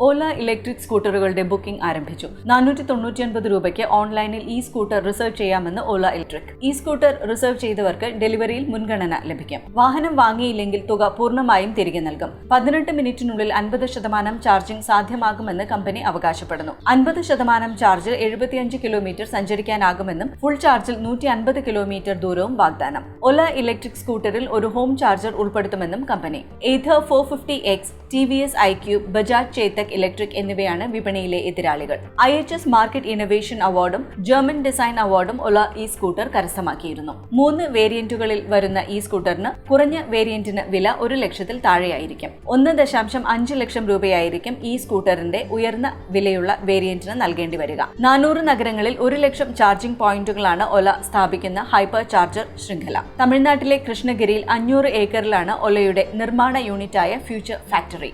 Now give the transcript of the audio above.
ഓല electric സ്കൂട്ടറുകളുടെ booking ആരംഭിച്ചു. 499 രൂപയ്ക്ക് ഓൺലൈനിൽ ഈ സ്കൂട്ടർ റിസർവ് ചെയ്യാമെന്ന് ഓല ഇലക്ട്രിക്. ഈ സ്കൂട്ടർ റിസർവ് ചെയ്തവർക്ക് ഡെലിവറിയിൽ മുൻഗണന ലഭിക്കും. വാഹനം വാങ്ങിയില്ലെങ്കിൽ തുക പൂർണ്ണമായും തിരികെ നൽകും. 18 മിനിറ്റിനുള്ളിൽ 50% ചാർജിംഗ് സാധ്യമാകുമെന്ന് കമ്പനി അവകാശപ്പെടുന്നു. 50% ചാർജിൽ 75 കിലോമീറ്റർ സഞ്ചരിക്കാനാകുമെന്നും ഫുൾ ചാർജിൽ 150 കിലോമീറ്റർ ദൂരവും വാഗ്ദാനം. ഓല ഇലക്ട്രിക് സ്കൂട്ടറിൽ ഒരു ഹോം ചാർജർ ഉൾപ്പെടുത്തുമെന്നും കമ്പനി. Ather 450X, TVS iQube, Bajaj Chetak ഇലക്ട്രിക് എന്നിവയാണ് വിപണിയിലെ എതിരാളികൾ. IHS മാർക്കറ്റ് ഇന്നൊവേഷൻ അവാർഡും ജർമ്മൻ ഡിസൈൻ അവാർഡും ഒല ഈ സ്കൂട്ടർ കരസ്ഥമാക്കിയിരുന്നു. 3 വേരിയന്റുകളിൽ വരുന്ന ഈ സ്കൂട്ടറിന് കുറഞ്ഞ വേരിയന്റിന് വില 1 ലക്ഷത്തിൽ താഴെയായിരിക്കും. 1.5 ലക്ഷം രൂപയായിരിക്കും ഈ സ്കൂട്ടറിന്റെ ഉയർന്ന വിലയുള്ള വേരിയന്റിന് നൽകേണ്ടി വരിക. 400 നഗരങ്ങളിൽ 1 ലക്ഷം ചാർജിംഗ് പോയിന്റുകളാണ് ഒല സ്ഥാപിക്കുന്ന ഹൈപ്പർ ചാർജർ ശൃംഖല. തമിഴ്നാട്ടിലെ കൃഷ്ണഗിരിയിൽ 500 ഏക്കറിലാണ് ഒലയുടെ നിർമ്മാണ യൂണിറ്റായ ഫ്യൂച്ചർ ഫാക്ടറി.